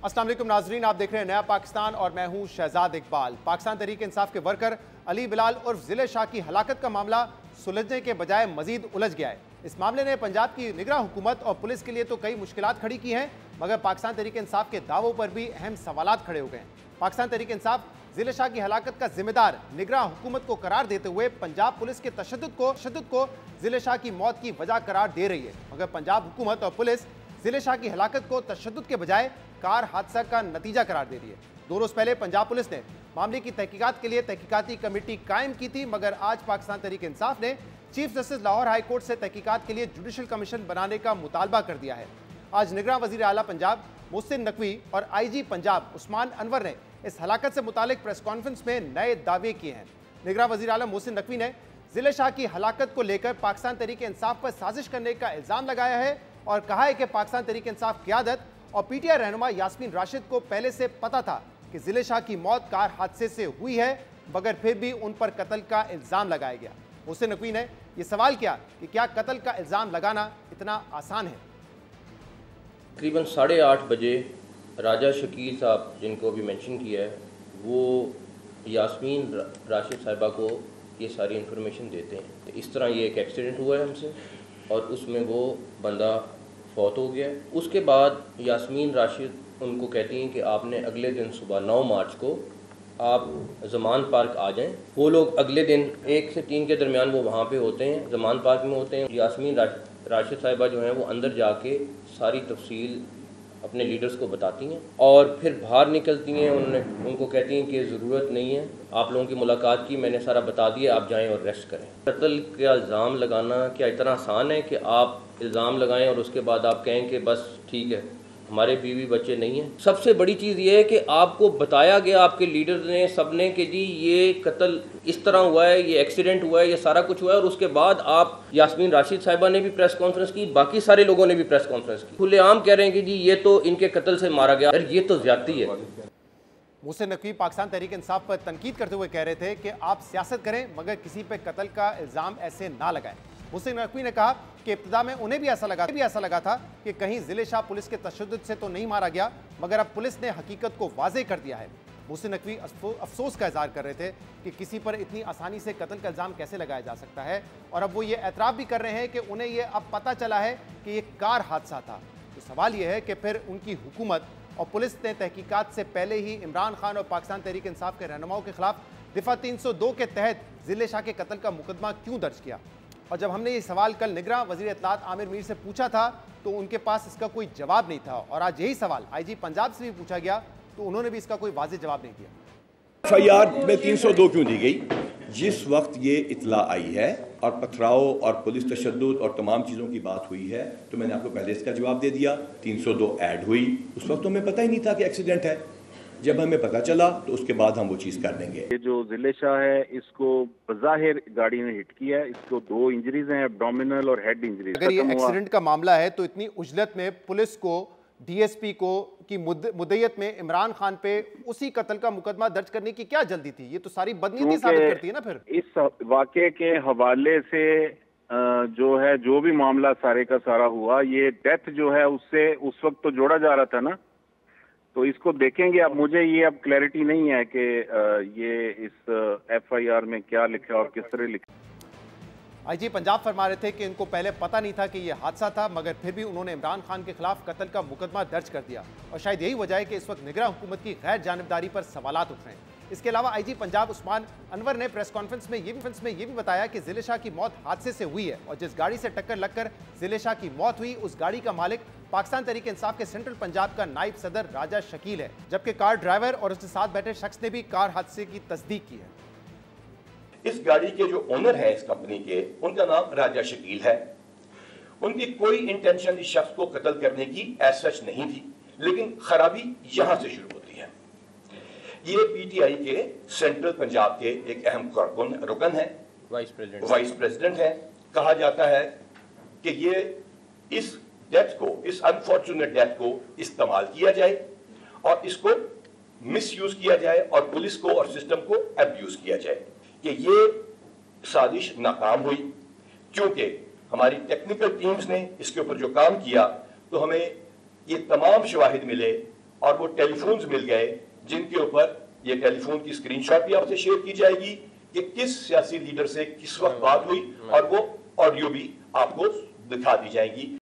अस्सलाम वालेकुम नाजरीन, आप देख रहे हैं नया पाकिस्तान और मैं हूं शहजाद इकबाल। पाकिस्तान तहरीक इंसाफ के वर्कर अली बिलाल उर्फ जिले शाह की हलाकत का मामला सुलझने के बजाय मजीद उलझ गया है। इस मामले ने पंजाब की निगरान हुकूमत और पुलिस के लिए तो कई मुश्किलात खड़ी की हैं, मगर पाकिस्तान तहरीक इंसाफ के दावों पर भी अहम सवालात खड़े हो गए हैं। पाकिस्तान तहरीक इंसाफ जिले शाह की हलाकत का जिम्मेदार निगरान हुकूमत को करार देते हुए पंजाब पुलिस के तशद्दुद को जिले शाह की मौत की वजह करार दे रही है, मगर पंजाब हुकूमत और पुलिस जिले शाह की हलाकत को तशद्दुद के बजाय कार हादसा का नतीजा करार दे रही है। 2 रोज पहले पंजाब पुलिस ने मामले की तहकीकात के लिए तहकीकाती कमेटी कायम की थी, मगर आज पाकिस्तान तहरीक इंसाफ ने chief justice Lahore high court से तहकीकात के लिए जुडिशल कमीशन बनाने का मुतालबा कर दिया है। आज निगरान वजीर आला पंजाब मोहसिन नकवी और IG पंजाब उस्मान अनवर ने इस हलाकत से मुतालिक प्रेस कॉन्फ्रेंस में नए दावे किए हैं। निगरान वजीर आला मोहसिन नकवी ने जिले शाह की हलाकत को लेकर पाकिस्तान तहरीक इंसाफ पर साजिश करने का इल्जाम लगाया है और कहा है कि पाकिस्तान तहरीक इंसाफ क़यादत और PTI रहनुमा यास्मीन राशिद को पहले से पता था कि जिले शाह की मौत कार हादसे से हुई है, मगर फिर भी उन पर कत्ल का इल्ज़ाम लगाया गया। मोहसिन नकवी ने यह सवाल किया कि क्या कत्ल का इल्ज़ाम लगाना इतना आसान है। तकरीबन 8:30 बजे राजा शकील साहब, जिनको भी मेंशन किया है, वो यास्मीन राशिद साहिबा को ये सारी इन्फॉर्मेशन देते हैं। इस तरह ये एक एक्सीडेंट हुआ है हमसे और उसमें वो बंदा फौत हो गया। उसके बाद यास्मीन राशिद उनको कहती हैं कि आपने अगले दिन सुबह 9 मार्च को आप ज़मान पार्क आ जाएं। वो लोग अगले दिन 1 से 3 के दरमियान वो वहाँ पे होते हैं, ज़मान पार्क में होते हैं। यास्मीन राशिद साहिबा जो हैं वो अंदर जाके सारी तफसील अपने लीडर्स को बताती हैं और फिर बाहर निकलती हैं। उनको कहती हैं कि ज़रूरत नहीं है, आप लोगों की मुलाकात की, मैंने सारा बता दिया, आप जाएं और रेस्ट करें। कत्ल का इल्ज़ाम लगाना क्या इतना आसान है कि आप इल्ज़ाम लगाएं और उसके बाद आप कहें कि बस ठीक है, हमारे बीवी बच्चे नहीं हैं। सबसे बड़ी चीज़ ये है कि आपको बताया गया, आपके लीडर ने, सब ने, कि जी ये कत्ल इस तरह हुआ है, ये एक्सीडेंट हुआ है, ये सारा कुछ हुआ है। और उसके बाद आप यास्मीन राशिद साहिबा ने भी प्रेस कॉन्फ्रेंस की, बाकी सारे लोगों ने भी प्रेस कॉन्फ्रेंस की, खुलेआम कह रहे हैं कि जी ये तो इनके कत्ल से मारा गया। ये तो ज्यादती है। मोहसिन नकवी पाकिस्तान तहरीक इंसाफ पर तनकीद करते हुए कह रहे थे कि आप सियासत करें मगर किसी पे कत्ल का इल्ज़ाम ऐसे ना लगाएं। मोहसिन नकवी ने कहा कि इब्तिदा में उन्हें भी ऐसा लगा था कि कहीं जिले शाह पुलिस के तशद्दुद से तो नहीं मारा गया, मगर अब पुलिस ने हकीकत को वाज़ेह कर दिया है। मोहसिन नकवी अफसोस का इज़हार कर रहे थे कि किसी पर इतनी आसानी से कत्ल का इल्ज़ाम कैसे लगाया जा सकता है, और अब वो ये एतराफ़ भी कर रहे हैं कि उन्हें ये अब पता चला है कि ये कार हादसा था। तो सवाल ये है कि फिर उनकी हुकूमत और पुलिस ने तहकीकात से पहले ही इमरान खान और पाकिस्तान तहरीक इंसाफ के रहनुमाओं के खिलाफ दिफा 302 के तहत जिले शाह के कत्ल का मुकदमा क्यों दर्ज किया। और जब हमने ये सवाल कल निगरान वज़ीर इत्तलात आमिर मीर से पूछा था तो उनके पास इसका कोई जवाब नहीं था, और आज यही सवाल IG पंजाब से भी पूछा गया तो उन्होंने भी इसका कोई वाज़ेह जवाब नहीं दिया। FIR में 302 क्यों दी गई? जिस वक्त ये इतला आई है और पथराव और पुलिस तशद्दुद और तमाम चीज़ों की बात हुई है, तो मैंने आपको पहले इसका जवाब दे दिया। 302 ऐड हुई, उस वक्त तो हमें पता ही नहीं था कि एक्सीडेंट है। जब हमें पता चला तो उसके बाद हम वो चीज़ कर देंगे। ये जो जिले शाह है, इसको बज़ाहिर गाड़ी ने हिट किया है, इसको 2 इंजरीज हैं, एब्डोमिनल और हेड इंजरीज। अगर ये एक्सीडेंट का मामला है तो इतनी उजलत में पुलिस को, DSP को की मुद्दयत में इमरान खान पे उसी कत्ल का मुकदमा दर्ज करने की क्या जल्दी थी? ये तो सारी बदनीयती साबित करती है ना। फिर इस वाक़े के हवाले से जो है, जो भी मामला सारे का सारा हुआ, ये डेथ जो है उससे उस वक्त तो जोड़ा जा रहा था ना, तो इसको देखेंगे। अब मुझे ये अब क्लैरिटी नहीं है कि ये इस FIR में क्या लिखा और किस तरह लिखा। IG पंजाब फरमा रहे थे कि इनको पहले पता नहीं था कि यह हादसा था, मगर फिर भी उन्होंने इमरान खान के खिलाफ कत्ल का मुकदमा दर्ज कर दिया, और शायद यही वजह है कि इस वक्त निगरान हुकूमत की गैर जानिबदारी पर सवालात उठ रहे हैं। इसके अलावा IG पंजाब उस्मान अनवर ने प्रेस कॉन्फ्रेंस में ये भी बताया कि जिले शाह की मौत हादसे से हुई है, और जिस गाड़ी से टक्कर लगकर जिले शाह की मौत हुई उस गाड़ी का मालिक पाकिस्तान तहरीक इंसाफ के सेंट्रल पंजाब का नायब सदर राजा शकील है, जबकि कार ड्राइवर और उसके साथ बैठे शख्स ने भी कार हादसे की तस्दीक की है। इस गाड़ी के जो ओनर हैं इस कंपनी के, उनका नाम राजा शकील है। उनकी कोई इंटेंशन इस शख्स को कत्ल करने की एज सच नहीं थी, लेकिन खराबी यहां से शुरू होती है। ये PTI के सेंट्रल पंजाब के एक अहम रुकन है, वाइस प्रेसिडेंट है। कहा जाता है कि ये इस डेथ को, इस अनफॉर्चुनेट डेथ को इस्तेमाल किया जाए और इसको मिसयूज किया जाए और पुलिस को और सिस्टम को एब्यूज किया जाए। कि ये साजिश नाकाम हुई, क्योंकि हमारी टेक्निकल टीम्स ने इसके ऊपर जो काम किया तो हमें ये तमाम शवाहिद मिले और वो टेलीफोन्स मिल गए जिनके ऊपर ये टेलीफोन की स्क्रीनशॉट भी आपसे शेयर की जाएगी कि किस सियासी लीडर से किस वक्त बात हुई, और वो ऑडियो भी आपको दिखा दी जाएगी।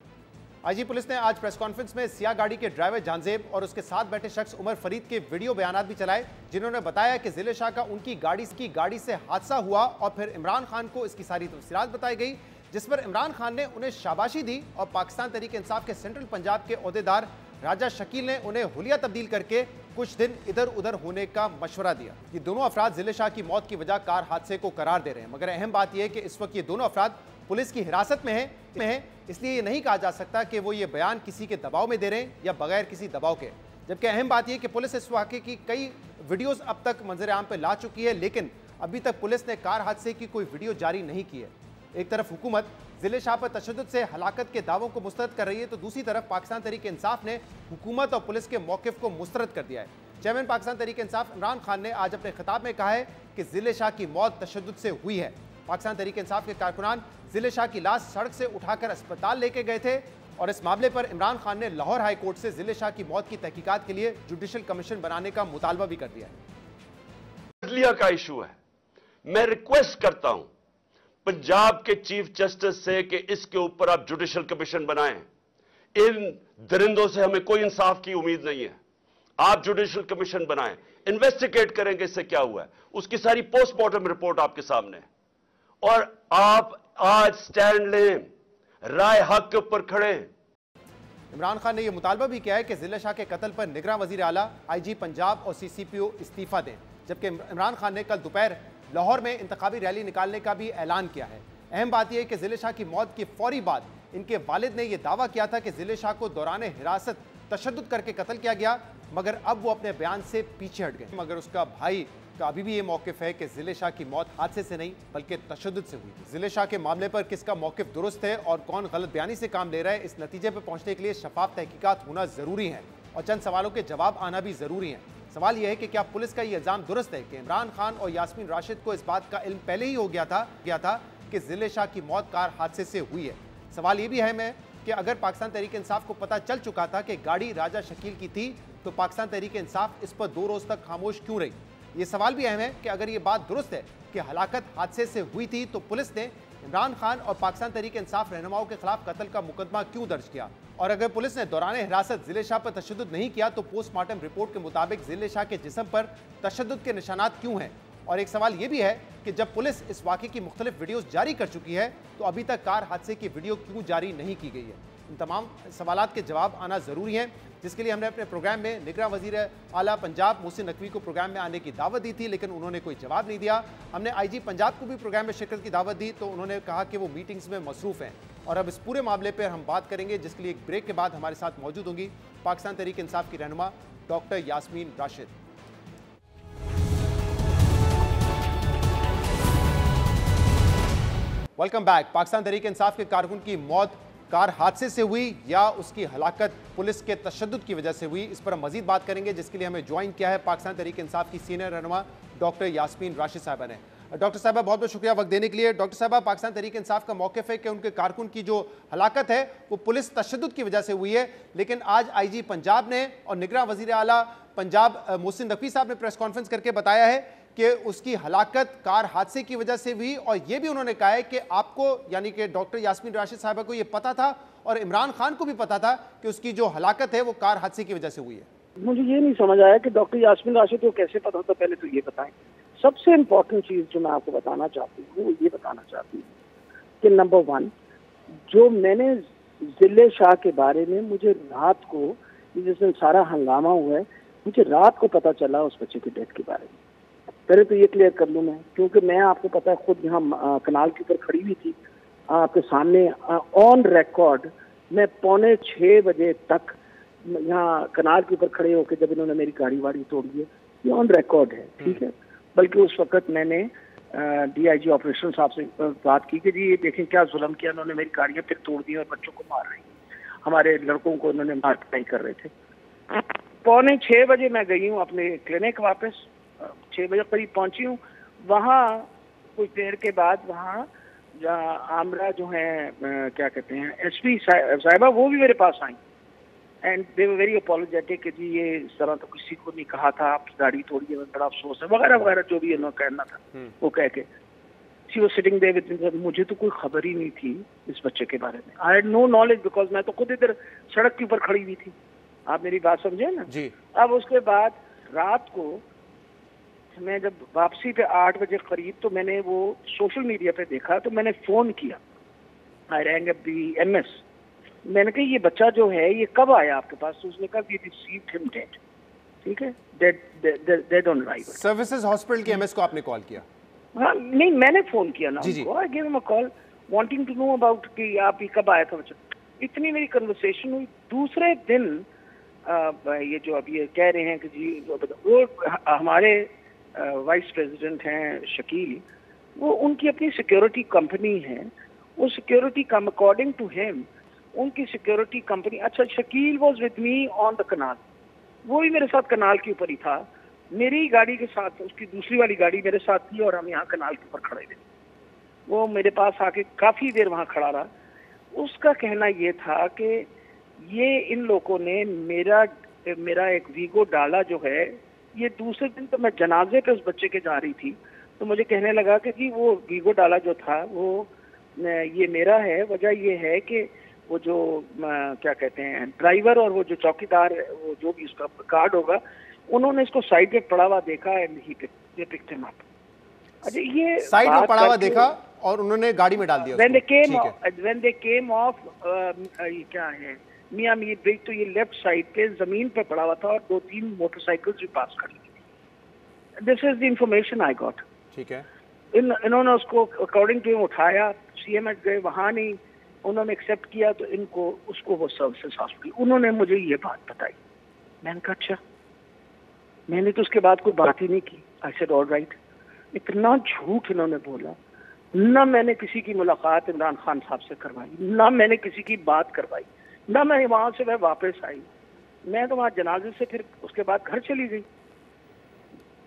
आईजी पुलिस ने आज प्रेस कॉन्फ्रेंस में सिया गाड़ी के ड्राइवर जानजेब और उसके साथ बैठे शख्स उमर फरीद के वीडियो बयानात भी चलाए, जिन्होंने बताया कि जिले शाह का उनकी गाड़ी से हादसा हुआ और फिर इमरान खान को इसकी सारी तफसीलात बताई गई, जिस पर इमरान खान ने उन्हें शाबाशी दी और पाकिस्तान तहरीक इंसाफ के सेंट्रल पंजाब के ओहदेदार राजा शकील ने उन्हें हुलिया तब्दील करके कुछ दिन इधर उधर होने का मशवरा दिया। ये दोनों अफराद जिले शाह की मौत की वजह कार हादसे को करार दे रहे हैं, मगर अहम बात यह है कि इस वक्त ये दोनों अफराद पुलिस की हिरासत में है, इसलिए ये नहीं कहा जा सकता कि वो ये बयान किसी के दबाव में दे रहे हैं या बगैर किसी दबाव के। जबकि अहम बात यह कि पुलिस इस वाक़े की कई वीडियोस अब तक मंजर आम पे ला चुकी है, लेकिन अभी तक पुलिस ने कार हादसे की कोई वीडियो जारी नहीं की है। एक तरफ हुकूमत जिले शाह पर तशद्दुद से हलाकत के दावों को मुस्तरद कर रही है, तो दूसरी तरफ पाकिस्तान तहरीक इंसाफ ने हुकूमत और पुलिस के मौक़िफ़ को मुस्तरद कर दिया है। चेयरमैन पाकिस्तान तहरीक इंसाफ इमरान खान ने आज अपने खिताब में कहा है कि जिले शाह की मौत तशद्दुद से हुई है। पाकिस्तान तहरीक इंसाफ के कारकुनान जिले शाह की लाश सड़क से उठाकर अस्पताल लेके गए थे और इस मामले पर इमरान खान ने लाहौर हाई कोर्ट से जिले शाह की मौत की तहकीकात के लिए जुडिशल कमीशन बनाने का मुतालबा भी कर दिया है। अदलिया का इशू है, मैं रिक्वेस्ट करता हूं पंजाब के चीफ जस्टिस से कि इसके ऊपर आप जुडिशल कमीशन बनाएं। इन दरिंदों से हमें कोई इंसाफ की उम्मीद नहीं है। आप जुडिशल कमीशन बनाएं, इन्वेस्टिगेट करेंगे इससे क्या हुआ है, उसकी सारी पोस्टमार्टम रिपोर्ट आपके सामने है, और आप आज स्टैंड लें, राय हक के ऊपर खड़े। इमरान खान ने यह मुतालबा भी किया है कि जिले शाह के कत्ल पर निगरान वजीर आला आईजी पंजाब और CCPO इस्तीफा दें, जबकि इमरान खान ने कल दोपहर लाहौर में इंतखाबी रैली निकालने का भी ऐलान किया है। अहम बात यह है कि जिले शाह की मौत के फौरी बाद इनके वालिद ने यह दावा किया था कि जिले शाह को दौरान हिरासत तशद्दुद करके कत्ल किया गया, मगर अब वो अपने बयान से पीछे हट गए। मगर उसका भाई का अभी भी ये मौक़िफ़ है कि जिले शाह की मौत हादसे से नहीं बल्कि तशद्दुद से हुई थी। जिले शाह के मामले पर किसका मौक़िफ़ दुरुस्त है और कौन गलत बयानी से काम ले रहा है, इस नतीजे पर पहुंचने के लिए शफाफ तहकीकात होना ज़रूरी है और चंद सवालों के जवाब आना भी ज़रूरी है। सवाल यह है कि क्या पुलिस का ये इल्ज़ाम दुरुस्त है कि इमरान खान और यास्मीन राशिद को इस बात का इल्म पहले ही हो गया था कि जिले शाह की मौत कार हादसे से हुई है। सवाल ये भी अहम है कि अगर पाकिस्तान तहरीक इंसाफ को पता चल चुका था कि गाड़ी राजा शकील की थी, तो पाकिस्तान तहरीक इंसाफ इस पर 2 रोज़ तक खामोश क्यों रही। ये सवाल भी अहम है कि अगर ये बात दुरुस्त है कि हलाकत हादसे से हुई थी, तो पुलिस ने इमरान खान और पाकिस्तान तहरीक इंसाफ रहनुमाओं के खिलाफ कत्ल का मुकदमा क्यों दर्ज किया, और अगर पुलिस ने दौरान हिरासत जिले शाह पर तशद्दुद नहीं किया, तो पोस्टमार्टम रिपोर्ट के मुताबिक जिले शाह के जिस्म पर तशद्दुद के निशानात क्यों हैं। और एक सवाल ये भी है कि जब पुलिस इस वाक़े की मुख्तलिफ वीडियोज़ जारी कर चुकी है, तो अभी तक कार हादसे की वीडियो क्यों जारी नहीं की गई है। इन तमाम सवालात के जवाब आना ज़रूरी हैं, जिसके लिए हमने अपने प्रोग्राम में निगरान वज़ीर आला पंजाब मोहसिन नकवी को प्रोग्राम में आने की दावत दी थी, लेकिन उन्होंने कोई जवाब नहीं दिया। हमने आईजी पंजाब को भी प्रोग्राम में शिरकत की दावत दी, तो उन्होंने कहा कि वो मीटिंग्स में मसरूफ़ हैं। और अब इस पूरे मामले पर हम बात करेंगे, जिसके लिए एक ब्रेक के बाद हमारे साथ मौजूद होंगी पाकिस्तान तहरीक इंसाफ की रहनुमा doctor Yasmin Rashid. Welcome back. Pakistan Tehreek Insaf के कारकुन की मौत कार हादसे से हुई या उसकी हलाकत पुलिस के तशद्दुद की वजह से हुई, इस पर हम मजीद बात करेंगे, जिसके लिए हमें ज्वाइन किया है पाकिस्तान तहरीक इंसाफ की सीनियर रहनुमा डॉक्टर यास्मीन राशिद साहबा ने। डॉक्टर साहबा, बहुत बहुत शुक्रिया वक्त देने के लिए। डॉक्टर साहबा, पाकिस्तान तहरीक इंसाफ का मौक़िफ़ है कि उनके कारकुन की जो हलाकत है वो पुलिस तशद्दुद की वजह से हुई है, लेकिन आज आईजी पंजाब ने और निगरान वज़ीर आला पंजाब मोहसिन नकवी साहब ने प्रेस कॉन्फ्रेंस करके बताया है कि उसकी हलाकत कार हादसे की वजह से हुई, और ये भी उन्होंने कहा है कि आपको यानी कि डॉक्टर यास्मीन राशिद साहबा को ये पता था और इमरान खान को भी पता था कि उसकी जो हलाकत है वो कार हादसे की वजह से हुई है। मुझे ये नहीं समझ आया कि डॉक्टर यास्मीन राशिद को कैसे पता था, पहले तो ये बताएं। सबसे इम्पोर्टेंट चीज़ जो मैं आपको बताना चाहती हूँ वो ये बताना चाहती हूँ कि नंबर 1, जो मैंने जिले शाह के बारे में मुझे रात को, जिसमें सारा हंगामा हुआ है, मुझे रात को पता चला उस बच्चे की डेथ के बारे में। पहले तो ये क्लियर कर लूँ मैं, क्योंकि मैं आपको पता है खुद यहाँ कनाल के ऊपर खड़ी हुई थी आपके सामने ऑन रिकॉर्ड। मैं 5:45 बजे तक यहाँ कनाल के ऊपर खड़े होकर जब इन्होंने मेरी गाड़ी वाड़ी तोड़ दी, ये ऑन रिकॉर्ड है, ठीक है। बल्कि उस वक्त मैंने DIG ऑपरेशन साहब से बात की कि जी ये देखें क्या जुल्म किया इन्होंने, मेरी गाड़ियाँ फिर तोड़ दी और बच्चों को मार रही, हमारे लड़कों को इन्होंने मार पिटाई कर रहे थे। 5:45 बजे मैं गई हूँ अपने क्लिनिक, वापस 6 बजे करीब पहुंची हूँ। वहाँ कुछ देर के बाद वहाँ आमरा जो है क्या कहते हैं SP साहिबा, वो भी मेरे पास आई and they were very apologetic कि जी ये इस तरह तो किसी को नहीं कहा था, आपकी गाड़ी तोड़ी है, बड़ा अफसोस है, वगैरह वगैरह जो भी उन्होंने कहना था वो कह के she was sitting there with, मुझे तो कोई खबर ही नहीं थी इस बच्चे के बारे में। I had no knowledge because मैं तो खुद इधर सड़क के ऊपर खड़ी हुई थी। आप मेरी बात समझे ना जी। अब उसके बाद रात को मैं जब वापसी पे 8 बजे करीब, तो मैंने वो सोशल मीडिया पे देखा, तो मैंने फोन किया, आई रैंग अप दी एमएस, मैंने कहा ये बच्चा जो है ये कब आया आपके पास? तो उसने कहा वी रिसीव्ड हिम डेड, ठीक है, dead on arrival. Services hospital के एमएस को आपने कॉल किया? हाँ नहीं, मैंने फोन किया ना उनको, I give him a call wanting to know about कि आप ये कब आया था बच्चा। इतनी मेरी कन्वर्सेशन हुई। दूसरे दिन ये जो अब ये कह रहे हैं कि जी वो हमारे वाइस प्रेसिडेंट हैं शकील, वो उनकी अपनी सिक्योरिटी कंपनी है, वो सिक्योरिटी कम अकॉर्डिंग टू हिम उनकी सिक्योरिटी कंपनी, अच्छा Shakeel was with me on the canal, वो भी मेरे साथ कनाल के ऊपर ही था, मेरी गाड़ी के साथ उसकी दूसरी वाली गाड़ी मेरे साथ थी और हम यहाँ कनाल के ऊपर खड़े थे। वो मेरे पास आके काफ़ी देर वहाँ खड़ा रहा। उसका कहना ये था कि ये इन लोगों ने मेरा एक वीगो डाला जो है, ये दूसरे दिन तो मैं जनाजे पे उस बच्चे के जा रही थी, तो मुझे कहने लगा कि जी वो वीगो डाला जो था वो ये मेरा है। वजह ये है कि वो जो क्या कहते हैं ड्राइवर और वो जो चौकीदार, वो जो भी उसका गार्ड होगा, उन्होंने इसको साइड पे पड़ा हुआ देखा and he picked him up. अच्छा ये साइड में पड़ा हुआ देखा और उन्होंने गाड़ी में डाल दिया when they came off ये क्या है मियां मीर ब्रिज, तो ये लेफ्ट साइड पे जमीन पे पड़ा हुआ था और 2-3 मोटरसाइकिल्स भी पास कर ली। This is the information I got. ठीक है। इन्होंने उसको अकॉर्डिंग टू उठाया, सीएमएच गए, वहां नहीं उन्होंने एक्सेप्ट किया, तो इनको उसको वो सर्विसेज हॉस्पिटल, उन्होंने मुझे ये बात बताई। मैंने कहा अच्छा, मैंने तो उसके बाद कोई बात ही नहीं की। I said all right. इतना झूठ इन्होंने बोला। ना मैंने किसी की मुलाकात इमरान खान साहब से करवाई, ना मैंने किसी की बात करवाई, ना मैं वहां से मैं वापस आई। मैं तो वहां जनाजे से फिर उसके बाद घर चली गई।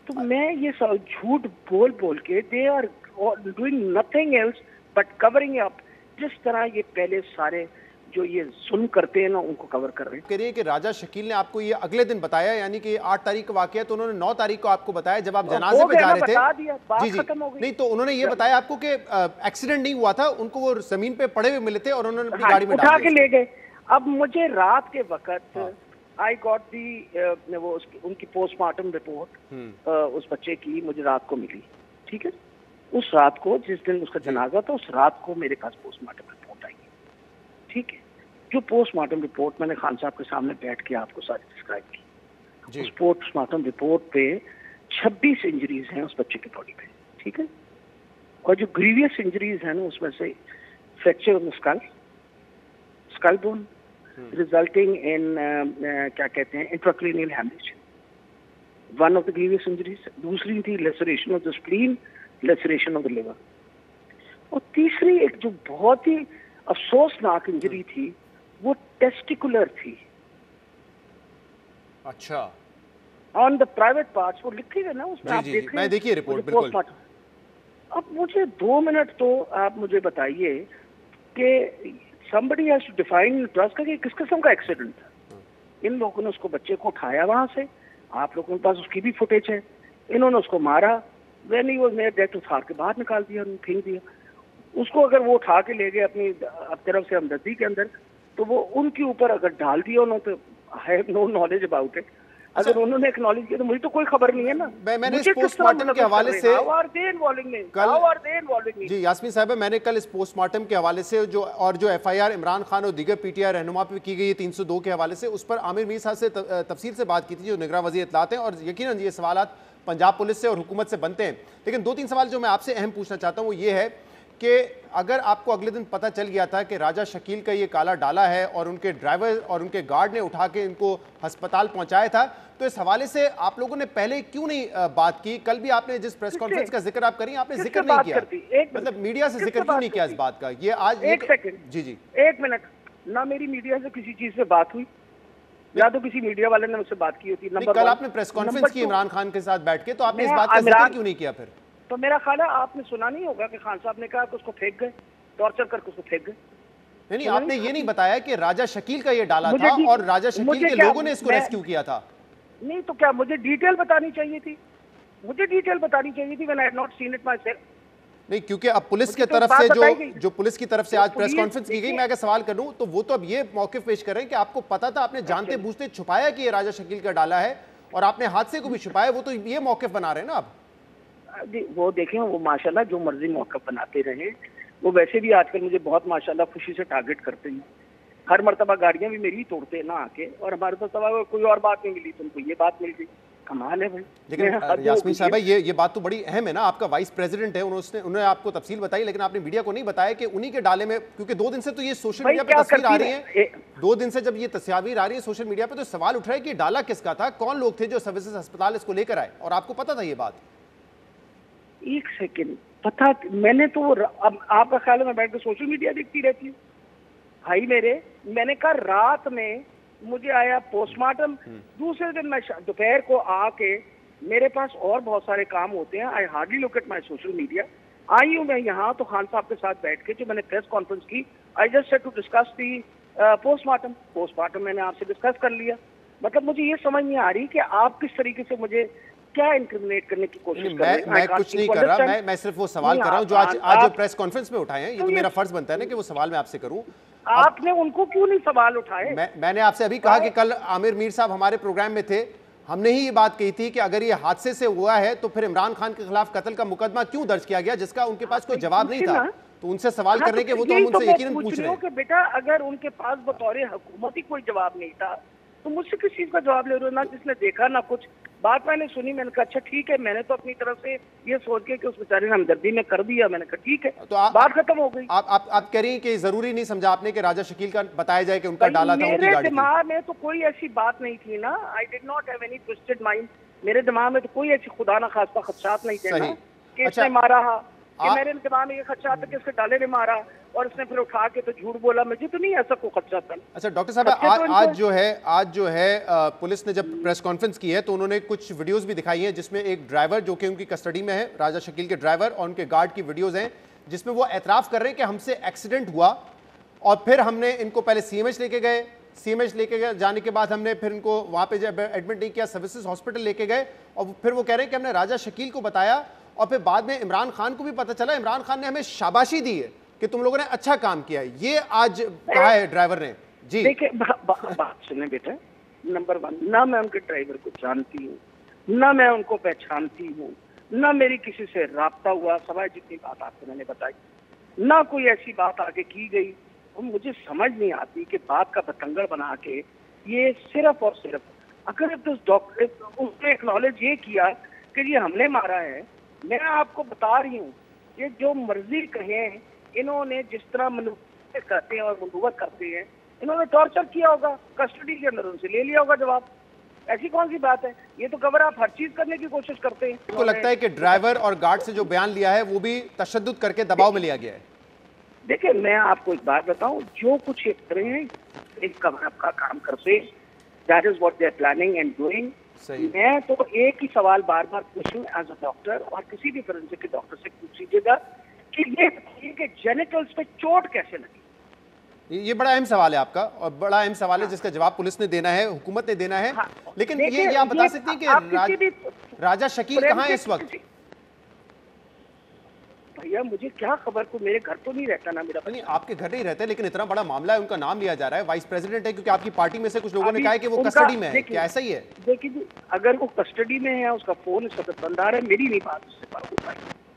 तो मैं ये सब झूठ बोल बोल के they are doing nothing else but covering up, जिस तरह ये पहले सारे जो ये जुल्म करते हैं ना उनको कवर कर रहे हैं। कह रही है कि राजा शकील ने आपको ये अगले दिन बताया, यानी कि 8 तारीख का वाकया, तो उन्होंने 9 तारीख को आपको बताया जब आप जनाजे पे जा रहे थे। जी जी। नहीं तो उन्होंने ये बताया आपको कि एक्सीडेंट नहीं हुआ था, उनको वो जमीन पे पड़े हुए मिले थे और उन्होंने अपनी गाड़ी में उठा के ले गए। अब मुझे रात के वक्त आई गॉट दी वो उनकी पोस्टमार्टम रिपोर्ट उस बच्चे की मुझे रात को मिली। ठीक है, उस रात को जिस दिन उसका जनाजा था उस रात को मेरे पास पोस्टमार्टम रिपोर्ट आई। ठीक है, जो पोस्टमार्टम रिपोर्ट मैंने खान साहब के सामने बैठ के आपको सारी डिस्क्राइब की। उस पोस्टमार्टम रिपोर्ट पे 26 इंजरीज हैं उस बच्चे की बॉडी पे। ठीक है, और जो ग्रीवियस इंजरीज हैं ना उसमें से fracture of skull, skull bone resulting in क्या कहते हैं intracranial haemorrhage, one of the grievous injuries. दूसरी थी laceration of the spleen, laceration of the liver, और तीसरी एक जो बहुत ही अफसोसनाक इंजरी थी वो टेस्टिकुलर थी। अच्छा, ऑन द प्राइवेट पार्ट्स, वो लिखे हुए ना उसमें, आप देख रहे हैं। मैं देखिए रिपोर्ट बिल्कुल। अब मुझे 2 मिनट तो आप मुझे बताइए कि somebody has to define trust का कि किस किस्म का एक्सीडेंट था। इन लोगों ने उसको बच्चे को उठाया वहां से, आप लोगों के पास उसकी भी फुटेज है, इन्होंने उसको मारा, when he was near death उठा के बाहर निकाल दिया, फेंक दिया उसको। अगर वो उठा के ले गए अपनी तरफ से हमदर्दी के अंदर, तो वो उनके ऊपर अगर डाल दिया उन्होंने, तो I have no knowledge about it. अगर उन्होंने एक्नॉलेज किया तो मुझे तो कोई खबर नहीं है ना। मैंने इस पोस्टमार्टम के हवाले से जी यास्मीन साहब, मैंने कल इस पोस्टमार्टम के हवाले से जो एफआईआर इमरान खान और दीगर पीटीआई रहनुमा पे की गई है 302 के हवाले से, उस पर आमिर मीर साहब से तफसील से बात की थी, जो निगरान वज़ीर इत्तलात हैं, और यकीनन ये सवालात पंजाब पुलिस से और हुकूमत से बनते हैं। लेकिन 2-3 सवाल जो मैं आपसे अहम पूछना चाहता हूँ वो ये है कि अगर आपको अगले दिन पता चल गया था कि राजा शकील का ये काला डाला है और उनके ड्राइवर और उनके गार्ड ने उठा के इनको अस्पताल पहुंचाया था, तो इस हवाले से आप लोगों ने पहले क्यों नहीं बात की? कल भी आपने जिस प्रेस कॉन्फ्रेंस का जिक्र आप करी, आपने जिक्र नहीं किया, मतलब मीडिया से जिक्र क्यों नहीं किया इस बात का? ये आज एक सेकंड, जी 1 मिनट, ना मेरी मीडिया से किसी चीज से बात हुई, या तो किसी मीडिया वाले ने मुझसे बात की होती। कल आपने प्रेस कॉन्फ्रेंस की इमरान खान के साथ बैठ के, तो आपने इस बात का जिक्र क्यों नहीं किया फिर? तो मेरा ख्याल है आपने सुना नहीं होगा कि खान साहब ने कहा कि उसको फेंक गए, टॉर्चर करके उसको फेंक गए। नहीं, आपने ये नहीं बताया कि राजा शकील का ये डाला था और राजा शकील के लोगों ने इसको रेस्क्यू किया था। नहीं तो क्या मुझे डिटेल बतानी चाहिए थी, मुझे डिटेल बतानी चाहिए थी when I had not seen it my self. नहीं, क्योंकि अब पुलिस की तरफ से जो पुलिस की तरफ से आज प्रेस कॉन्फ्रेंस की गई, मैं अगर सवाल करूं तो वो तो अब ये मौक़िफ़ पेश कर रहे हैं कि आपको पता था, आपने जानते बूझते छुपाया कि ये राजा शकील का डाला है और आपने हादसे को भी छुपाया, वो तो ये मौक़िफ़ बना रहे हैं ना आप। वो देखें, वो माशाल्लाह जो मर्जी मौक़िफ़ बनाते रहे, वो वैसे भी आजकल मुझे बहुत माशाल्लाह खुशी से टारगेट करते हैं। हर मरतबा गाड़ियां भी मेरी ही तोड़ते हैं ना आके, और हमारे मरतबा कोई और बात नहीं मिली तो उनको ये बात मिल गई। कमाल है भाई। लेकिन यास्मीन साहब, ये बात तो बड़ी अहम है ना, आपका वाइस प्रेसिडेंट है, उन्होंने आपको तफसील बताई, लेकिन आपने मीडिया को नहीं बताया कि उन्हीं के डाले में, क्योंकि 2 दिन से तो ये सोशल मीडिया पे तस्वीर आ रही है, 2 दिन से जब ये तस्वीर आ रही है सोशल मीडिया पे, तो सवाल उठ रहा है कि डाला किसका था, कौन लोग थे जो सर्विसेज अस्पताल इसको लेकर आए, और आपको पता था ये बात? एक सेकेंड, पता मैंने तो अब आपका ख्याल है मैं बैठ कर सोशल मीडिया देखती रहती हूँ भाई मेरे। मैंने कहा रात में मुझे आया पोस्टमार्टम, दूसरे दिन मैं दोपहर को आके, मेरे पास और बहुत सारे काम होते हैं, I hardly look at my social media. आई हूँ मैं यहाँ तो खान साहब के साथ बैठ के जो मैंने प्रेस कॉन्फ्रेंस की, I just said to discuss the postmortem मैंने आपसे डिस्कस कर लिया। मतलब मुझे ये समझ नहीं आ रही कि आप किस तरीके से मुझे क्या इंक्रिमिनेट करने की कोशिश कर रहे हैं। मैं कुछ नहीं कर रहा, मैं सिर्फ वो सवाल कर रहा हूँ जो आज प्रेस कॉन्फ्रेंस में उठाए हैं। ये तो मेरा फर्ज बनता है ना कि वो सवाल मैं आपसे करूं। आपने उनको क्यों नहीं सवाल उठाए? मैंने आपसे अभी कहा कि कल आमिर मीर साहब हमारे प्रोग्राम में थे, हमने ही ये बात कही थी कि अगर ये हादसे से हुआ है तो फिर इमरान खान के खिलाफ कत्ल का मुकदमा क्यों दर्ज किया गया, जिसका उनके पास कोई जवाब नहीं था। तो उनसे सवाल करने के वो तो हम उनसे यकीनन पूछ रहे हैं कि बेटा अगर उनके पास बतौर हुकूमत ही कोई जवाब नहीं था तो मुझसे किस चीज का जवाब ले रहे हो? ना जिसने देखा ना कुछ। बात मैंने सुनी, मैंने कहा अच्छा ठीक है, मैंने तो अपनी तरफ से ये सोच के कि उस बेचारे ने हमदर्दी में कर दिया, मैंने कहा ठीक है, तो बात खत्म हो गई। आप कह रही हैं कि जरूरी नहीं समझा आपने कि राजा शकील का बताया जाए कि उनका डाला था उनकी गाड़ी। मेरे दिमाग में तो कोई ऐसी बात नहीं थी ना, I did not have any twisted mind. मेरे दिमाग में तो कोई ऐसी खुदा ना खास्ता खदशात नहीं थे ना कि इसने मारा है, कि मेरे दिमाग में ये खदशात था कि इसके डाले ने मारा और इसने फिर उठा के तो झूठ बोला। मुझे तो नहीं ऐसा कोई खदशा था। अच्छा डॉक्टर साहब, आज जो है पुलिस ने जब प्रेस कॉन्फ्रेंस की है तो उन्होंने कुछ वीडियोस भी दिखाई हैं जिसमें एक ड्राइवर जो कि उनकी कस्टडी में है, राजा शकील के ड्राइवर और उनके गार्ड की वीडियोस हैं जिसमें वो एतराफ़ कर रहे हैं कि हमसे एक्सीडेंट हुआ और फिर हमने इनको पहले सीएमएच लेके गए, सीएमएच लेके जाने के बाद हमने फिर इनको वहाँ पे जब एडमिट नहीं किया, सर्विसेज हॉस्पिटल लेके गए और फिर वो कह रहे हैं कि हमने राजा शकील को बताया और फिर बाद में इमरान खान को भी पता चला, इमरान खान ने हमें शाबाशी दी है कि तुम लोगों ने अच्छा काम किया है। ये आज कहा है ड्राइवर ने। जी देखिए बात सुने बेटा, नंबर 1, ना मैं उनके ड्राइवर को जानती हूँ, ना मैं उनको पहचानती हूँ, ना मेरी किसी से राब्ता हुआ, सवाए जितनी बात आपको मैंने बताई, ना कोई ऐसी बात आगे की गई। और मुझे समझ नहीं आती कि बात का बतंगड़ बना के ये सिर्फ और सिर्फ अगर डॉक्टर उसने एक्नॉलेज ये किया कि ये हमने मारा है, मैं आपको बता रही हूँ ये जो मर्जी कहें, इन्होंने जिस तरह मनूवत करते हैं और मनूवत करते हैं, इन्होंने टॉर्चर किया होगा, कस्टडी के अंदर उनसे ले लिया होगा जवाब। ऐसी कौन सी बात है? ये तो खबर आप हर चीज करने की कोशिश करते हैं। आपको लगता है कि ड्राइवर और गार्ड से जो बयान लिया है वो भी तशद्दुद करके दबाव में लिया गया है? देखिए मैं आपको एक बात बताऊं, जो कुछ ये कर रहे हैं एक कवर अप का काम करते, that is what they are planning and doing. मैं तो एक ही सवाल बार बार पूछूं एज अ डॉक्टर, और किसी भी फोरेंसिक के डॉक्टर से पूछ लीजिएगा कि ये जेनिटल्स पे चोट कैसे लगी। ये बड़ा अहम सवाल है आपका और बड़ा अहम सवाल है जिसका जवाब पुलिस ने देना है, हुकूमत ने देना है। लेकिन ये आप बता सकते हैं कि राजा शकील कहाँ है इस वक्त? भैया मुझे क्या खबर, को मेरे घर तो नहीं रहता ना मेरा। नहीं आपके घर नहीं रहते, लेकिन इतना बड़ा मामला है, उनका नाम लिया जा रहा है, वाइस प्रेसिडेंट है, क्योंकि आपकी पार्टी में से कुछ लोगों ने कहा है कि वो कस्टडी में है। क्या ऐसा ही है? देखिए अगर वो कस्टडी में है, उसका फोन इस वक्त बंद आ रहा है, मेरी नहीं बात उससे बात हो पाई।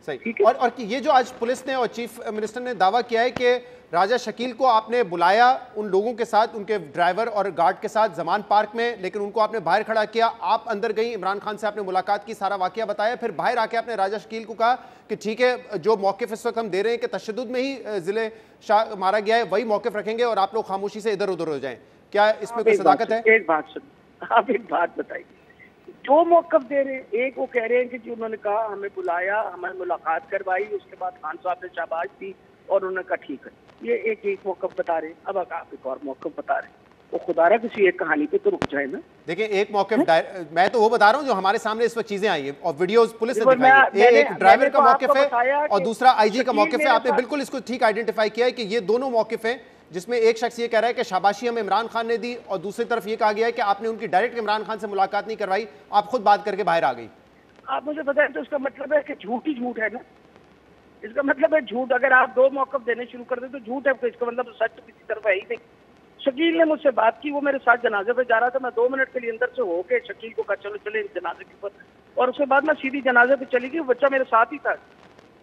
सही। और ये जो आज पुलिस ने और चीफ मिनिस्टर ने दावा किया है कि राजा शकील को आपने बुलाया उन लोगों के साथ, उनके ड्राइवर और गार्ड के साथ जमान पार्क में, लेकिन उनको आपने बाहर खड़ा किया, आप अंदर गई, इमरान खान से आपने मुलाकात की, सारा वाकया बताया, फिर बाहर आके आपने राजा शकील को कहा कि ठीक है जो मौक़िफ़ इस वक्त हम दे रहे हैं कि तशद्दुद में ही ज़िले शाह मारा गया है, वही मौक़िफ़ रखेंगे और आप लोग खामोशी से इधर उधर हो जाएं। क्या इसमें कोई सदाकत है? एक बात सुन, आप एक बात बताइए, जो मौक़िफ़ दे रहे हैं, एक वो कह रहे हैं कि जी उन्होंने कहा हमें बुलाया, हमें मुलाकात करवाई, उसके बाद खान साहब ने शाबाश दी और उन्होंने कहा ठीक है, ये एक मौक़िफ़ बता रहे हैं। अब आप एक और मौक़िफ़ बता रहे हैं, वो खुदारा किसी एक कहानी पे तो रुक जाए ना। देखिए एक मौक़िफ़ मैं तो वो बता रहा हूँ जो हमारे सामने इस वक्त चीजें आई है और वीडियोस पुलिस ने दिखाई है। एक ड्राइवर का मौक़िफ़ है और दूसरा आईजी का मौक़िफ़ है। आपने बिल्कुल इसको ठीक आइडेंटिफाई किया है कि ये दोनों मौक़िफ़ हैं जिसमें एक शख्स ये कह रहा है कि शाबाशी हमें इमरान खान ने दी और दूसरी तरफ ये कहा गया है कि आपने उनकी डायरेक्ट इमरान खान से मुलाकात नहीं करवाई, आप खुद बात करके बाहर आ गई। आप मुझे बताएं तो इसका मतलब है कि झूठ ही झूठ है ना। इसका मतलब है झूठ, अगर आप 2 मौक़िफ़ देने शुरू कर दें तो झूठ है, तो इसका मतलब सच तो किसी तरफ है ही नहीं। शकील ने मुझसे बात की, वो मेरे साथ जनाजे पे जा रहा था, मैं 2 मिनट के लिए अंदर से होके शकील को कहा चलो चले जनाजे के ऊपर, और उसके बाद मैं सीधी जनाजे पे चली गई, बच्चा मेरे साथ ही था।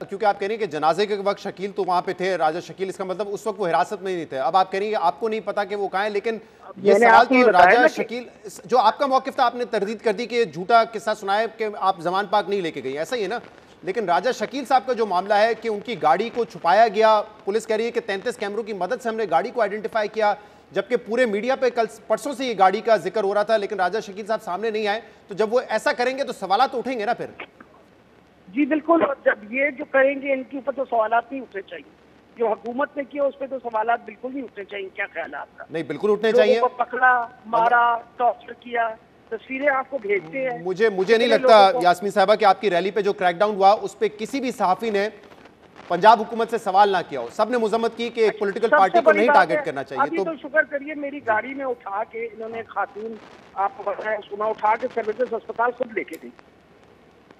क्योंकि आप कह रही हैं कि जनाजे के वक्त शकील तो वहां पे थे, राजा शकील, इसका मतलब उस वक्त वो हिरासत में नहीं थे। अब आप कह रही हैं आपको नहीं पता कि वो कहाँ है, लेकिन ये सवाल तो राजा शकील, जो आपका मौक़िफ़ था, आपने तरदीद कर दी कि झूठा किस्सा सुनाया कि आप जमान पाक नहीं लेके गई, ऐसा ही है ना। लेकिन राजा शकील साहब का जो मामला है कि उनकी गाड़ी को छुपाया गया, पुलिस कह रही है कि 33 कैमरों की मदद से हमने गाड़ी को आइडेंटिफाई किया, जबकि पूरे मीडिया पे कल परसों से ये गाड़ी का जिक्र हो रहा था, लेकिन राजा शकील साहब सामने नहीं आए। तो जब वो ऐसा करेंगे तो सवाल तो उठेंगे ना फिर। जी बिल्कुल, जब ये जो करेंगे इनके ऊपर तो सवाल नहीं उठने चाहिए। जो हुकूमत ने किया उस पर तो सवाल बिल्कुल नहीं उठने चाहिए। क्या ख्याल है आपका? नहीं, बिल्कुल उठने चाहिए। पकड़ा, मारा, टॉर्चर किया, तस्वीरें आपको भेजते हैं। मुझे नहीं लगता यास्मीन साहबा कि आपकी रैली पे जो क्रैकडाउन हुआ उस पर किसी भी सहाफी ने पंजाब हुकूमत से सवाल ना किया हो। सबने मुजम्मत की कि एक पॉलिटिकल पार्टी को नहीं टारगेट करना चाहिए। तो शुक्र करिए मेरी गाड़ी में उठा के इन्होंने खातून, आपको बताया सुना, उठा के सर्विसेज अस्पताल खुद लेके गई।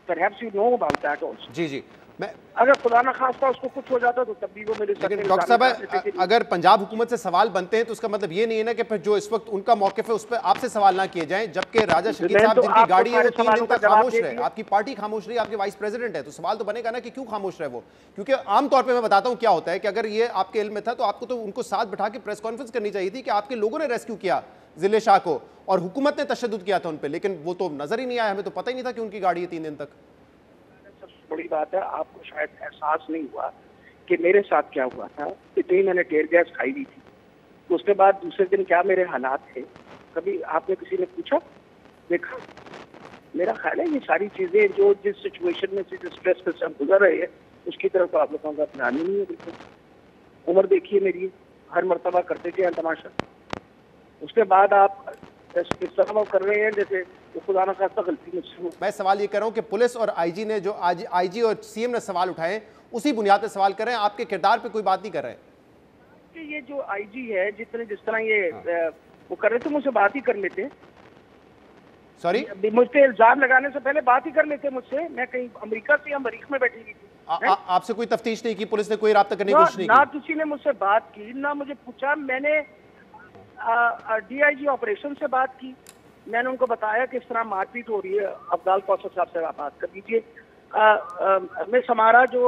Perhaps you know about that also. जी मैं, अगर खुदा न खास्ता उसको कुछ हो जाता तो तब भी वो मेरे साथ। लेकिन डॉक्टर साहब, अगर पंजाब हुकूमत से सवाल बनते हैं तो उसका मतलब ये नहीं है ना कि फिर जो इस वक्त उनका मौक़िफ़ है उस पर आपसे सवाल ना किए जाएं, जबकि राजा शकील साहब जिनकी गाड़ी है वो 3 दिन तक खामोश रहे, आपकी पार्टी खामोश रही, आपके वाइस प्रेसिडेंट है, तो सवाल तो बनेगा ना कि क्यों खामोश रहे वो। क्योंकि आमतौर पर मैं बताता हूँ क्या होता है कि अगर ये आपके इल्म में था तो आपको तो उनको साथ बिठा के प्रेस कॉन्फ्रेंस करनी चाहिए थी कि आपके लोगों ने रेस्क्यू किया जिले शाह को और हुकूमत ने तशद्दुद किया था उन पर, लेकिन वो तो नजर ही नहीं आया, हमें तो पता ही नहीं था कि उनकी गाड़ी है 3 दिन तक। बड़ी बात है, आपको शायद एहसास नहीं हुआ कि मेरे साथ क्या हुआ था। इतनी मैंने टेयर गैस खाई हुई थी, तो उसके बाद दूसरे दिन क्या मेरे हालात थे, कभी आपने किसी ने पूछा, देखा? मेरा ख्याल है ये सारी चीजें जो जिस सिचुएशन में से जिस स्ट्रेस से सब गुजर रहे हैं उसकी तरफ तो आप लोगों का ध्यान ही नहीं है। बिल्कुल उम्र देखिए मेरी, हर मरतबा करते थे तमाशा, उसके बाद आप इस तरह कर रहे हैं जैसे खुदा न खास्ता गलती मुझसे हो। मैं सवाल ये कर रहा हूँ कि पुलिस और आईजी ने जो आज आईजी और सीएम ने सवाल उठाए उसी बुनियाद पे सवाल कर रहे हैं, आपके किरदार पे कोई बात नहीं कर रहे हैं। ये जो आईजी है जिस तरह ये वो कर रहे थे मुझसे बात ही कर लेते। सॉरी, मुझ पे इल्जाम लगाने से पहले बात ही कर लेते मुझसे। मैं कहीं अमेरिका से या मरीख में बैठी हुई थी। आपसे कोई तफ्तीश नहीं की पुलिस ने, कोई राब्ता करने की कोशिश नहीं की? ना किसी ने मुझसे बात की, ना मुझे पूछा। मैंने डीआईजी ऑपरेशन से बात की, मैंने उनको बताया कि इस तरह मारपीट हो रही है, अफजाल कौसर साहब से बात कर लीजिए। मिस हमारा जो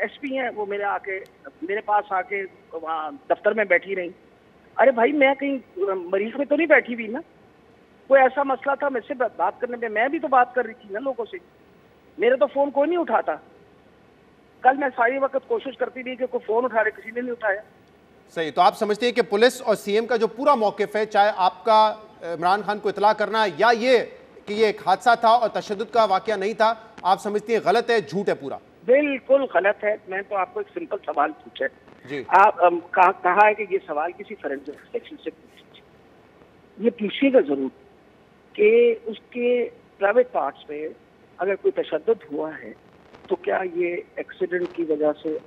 एसपी हैं वो मेरे पास आके वहाँ दफ्तर में बैठी रही। अरे भाई मैं कहीं मरीज में तो नहीं बैठी हुई ना, कोई ऐसा मसला था मुझसे बात करने में, मैं भी तो बात कर रही थी ना लोगों से। मेरे तो फोन कोई नहीं उठाता। कल मैं सारी वक्त कोशिश करती रही कि कोई फोन उठा रहे, किसी ने नहीं उठाया। सही, तो आप समझते हैं कि पुलिस और सीएम का जो पूरा मौक़िफ़ है, चाहे आपका इमरान खान को इतला करना या ये कि ये एक हादसा था और तशद्दुद का वाकया नहीं था, आप समझती हैं गलत है, झूठ है पूरा? बिल्कुल गलत है। मैं तो आपको एक सिंपल सवाल पूछा जी, आप कहा है कि ये सवाल किसी फॉरेंसिक सेक्शन से पूछिए। ये पूछिएगा जरूर कि उसके प्राइवेट पार्ट्स पे अगर कोई तशद्दुद हुआ है तो क्या ये एक्सीडेंट की वजह से,